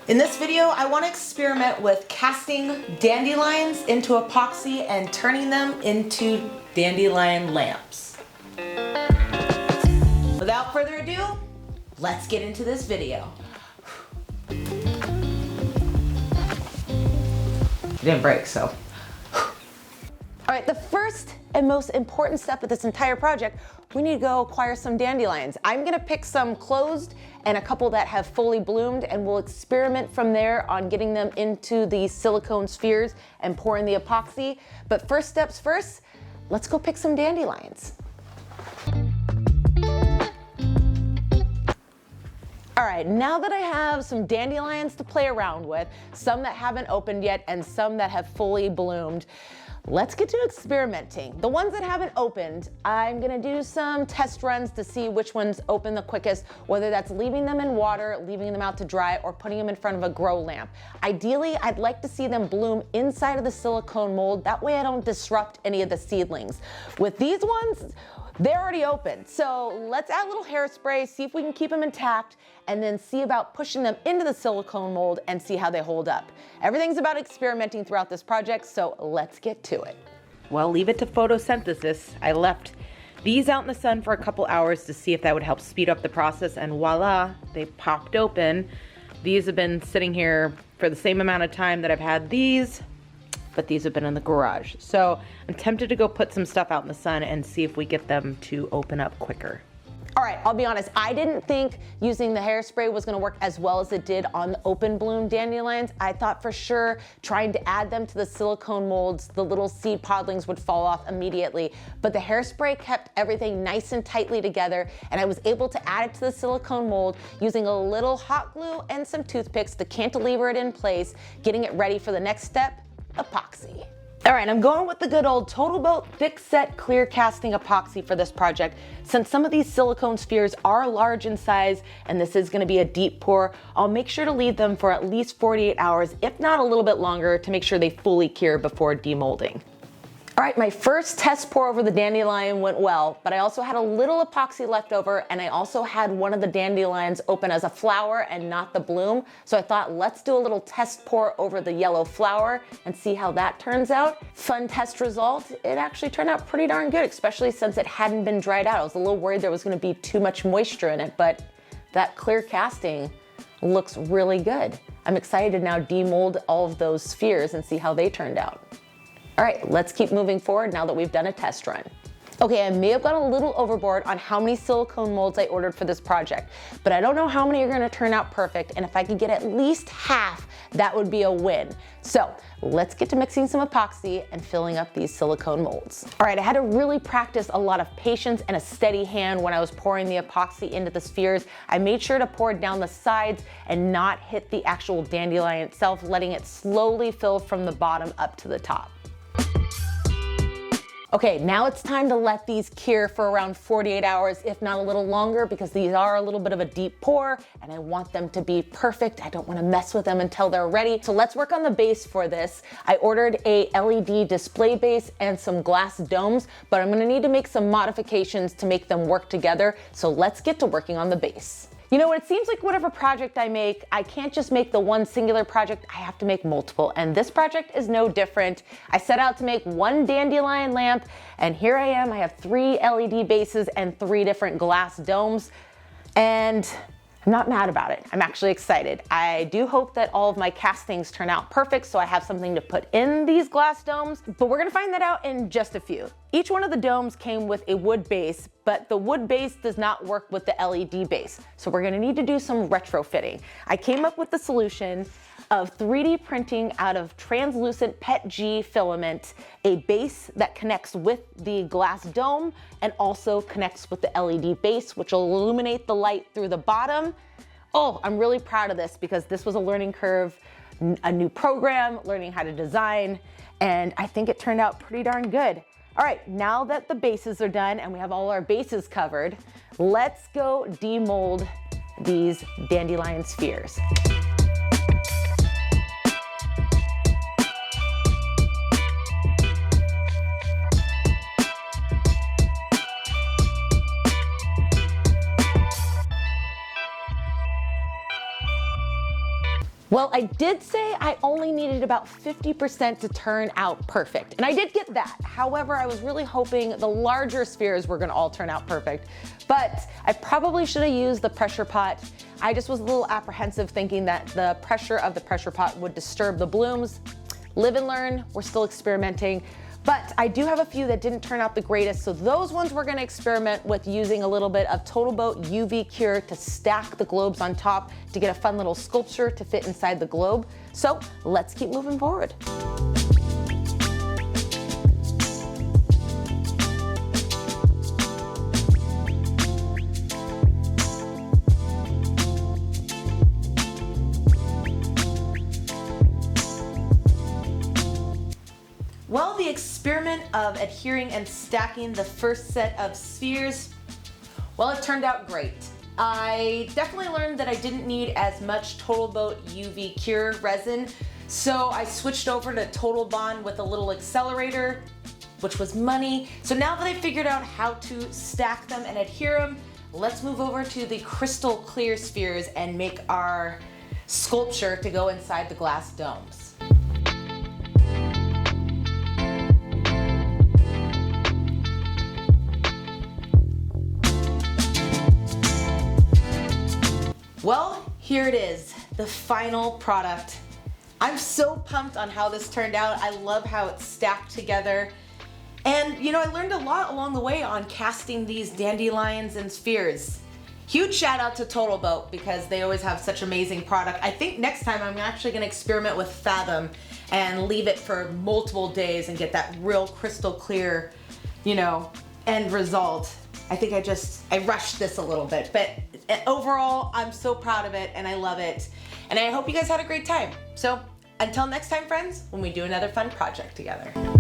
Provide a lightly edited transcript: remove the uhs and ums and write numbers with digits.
In this video, I want to experiment with casting dandelions into epoxy and turning them into dandelion lamps. Without further ado, let's get into this video. It didn't break, so. All right, the first and most important step of this entire project, we need to go acquire some dandelions. I'm gonna pick some closed and a couple that have fully bloomed, and we'll experiment from there on getting them into the silicone spheres and pouring the epoxy. But first steps first, let's go pick some dandelions. All right, now that I have some dandelions to play around with, some that haven't opened yet and some that have fully bloomed, let's get to experimenting. The ones that haven't opened, I'm gonna do some test runs to see which ones open the quickest, whether that's leaving them in water, leaving them out to dry, or putting them in front of a grow lamp. Ideally, I'd like to see them bloom inside of the silicone mold. That way I don't disrupt any of the seedlings. With these ones, they're already open. So let's add a little hairspray, see if we can keep them intact, and then see about pushing them into the silicone mold and see how they hold up. Everything's about experimenting throughout this project, so let's get to it. Well, leave it to photosynthesis. I left these out in the sun for a couple hours to see if that would help speed up the process, and voila, they popped open. These have been sitting here for the same amount of time that I've had these, but these have been in the garage. So I'm tempted to go put some stuff out in the sun and see if we get them to open up quicker. All right, I'll be honest, I didn't think using the hairspray was gonna work as well as it did on the open bloom dandelions. I thought for sure trying to add them to the silicone molds, the little seed podlings would fall off immediately, but the hairspray kept everything nice and tightly together, and I was able to add it to the silicone mold using a little hot glue and some toothpicks to cantilever it in place, getting it ready for the next step, epoxy. All right, I'm going with the good old Total Boat Thick Set Clear Casting Epoxy for this project. Since some of these silicone spheres are large in size and this is gonna be a deep pour, I'll make sure to leave them for at least 48 hours, if not a little bit longer, to make sure they fully cure before demolding. All right, my first test pour over the dandelion went well, but I also had a little epoxy left over, and I also had one of the dandelions open as a flower and not the bloom. So I thought, let's do a little test pour over the yellow flower and see how that turns out. Fun test result. It actually turned out pretty darn good, especially since it hadn't been dried out. I was a little worried there was gonna be too much moisture in it, but that clear casting looks really good. I'm excited to now demold all of those spheres and see how they turned out. All right, let's keep moving forward now that we've done a test run. Okay, I may have gone a little overboard on how many silicone molds I ordered for this project, but I don't know how many are gonna turn out perfect, and if I could get at least half, that would be a win. So let's get to mixing some epoxy and filling up these silicone molds. All right, I had to really practice a lot of patience and a steady hand when I was pouring the epoxy into the spheres. I made sure to pour it down the sides and not hit the actual dandelion itself, letting it slowly fill from the bottom up to the top. Okay, now it's time to let these cure for around 48 hours, if not a little longer, because these are a little bit of a deep pour and I want them to be perfect. I don't want to mess with them until they're ready. So let's work on the base for this. I ordered a LED display base and some glass domes, but I'm going to need to make some modifications to make them work together. So let's get to working on the base. You know, it seems like whatever project I make, I can't just make the one singular project, I have to make multiple, and this project is no different. I set out to make one dandelion lamp, and here I am. I have 3 LED bases and 3 different glass domes, and I'm not mad about it. I'm actually excited. I do hope that all of my castings turn out perfect so I have something to put in these glass domes, but we're gonna find that out in just a few. Each one of the domes came with a wood base, but the wood base does not work with the LED base. So we're gonna need to do some retrofitting. I came up with the solution of 3D printing out of translucent PETG filament, a base that connects with the glass dome and also connects with the LED base, which will illuminate the light through the bottom. Oh, I'm really proud of this because this was a learning curve, a new program, learning how to design, and I think it turned out pretty darn good. All right, now that the bases are done and we have all our bases covered, let's go demold these dandelion spheres. Well, I did say I only needed about 50% to turn out perfect, and I did get that. However, I was really hoping the larger spheres were gonna all turn out perfect, but I probably should have used the pressure pot. I just was a little apprehensive thinking that the pressure of the pressure pot would disturb the blooms. Live and learn, we're still experimenting. But I do have a few that didn't turn out the greatest, so those ones we're gonna experiment with using a little bit of Total Boat UV Cure to stack the globes on top to get a fun little sculpture to fit inside the globe. So let's keep moving forward. Well, the experiment of adhering and stacking the first set of spheres, well, it turned out great. I definitely learned that I didn't need as much Total Boat UV Cure resin, so I switched over to Total Bond with a little accelerator, which was money. So now that I figured out how to stack them and adhere them, let's move over to the crystal clear spheres and make our sculpture to go inside the glass domes. Well, here it is, the final product. I'm so pumped on how this turned out. I love how it's stacked together. And you know, I learned a lot along the way on casting these dandelions and spheres. Huge shout out to Total Boat because they always have such amazing product. I think next time I'm actually gonna experiment with Fathom and leave it for multiple days and get that real crystal clear, you know, end result. I think I rushed this a little bit, but overall, I'm so proud of it and I love it. And I hope you guys had a great time. So until next time, friends, when we do another fun project together.